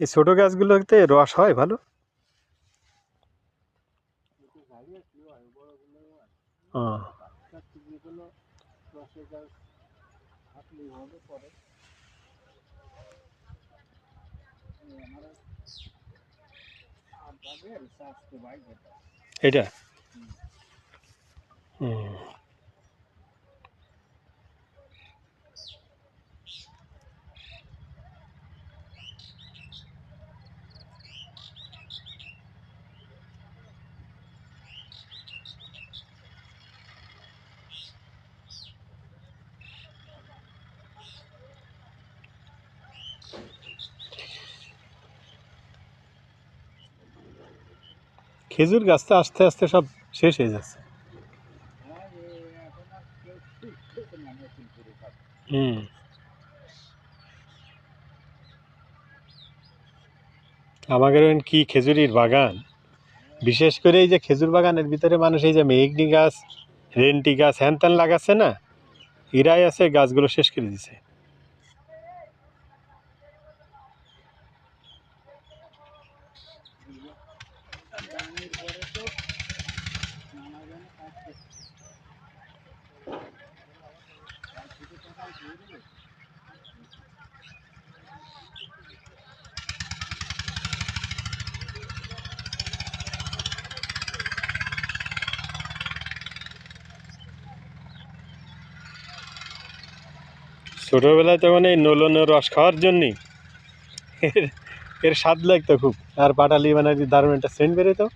এই ছোট গাছগুলোতে রস হয় ভালো? ও, এটা হুম। খেজুর গাছ তো আস্তে আস্তে সব শেষ হয়ে যাচ্ছে। হুম। আমাদের কি খেজুরির বাগান, বিশেষ করে এই যে খেজুর বাগানের ভিতরে মানুষ এই যে মেহগনি গাছ, রেন্টি গাছ হ্যান ত্যান লাগাচ্ছে না, এরাই আছে গাছগুলো শেষ করে দিছে। ছোটবেলায় তো মানে নোলনের রস খাওয়ার জন্যই এর এর স্বাদ লাগতো খুব। আর পাটালি মানে দারুণ একটা সেন্ট বেরোতো।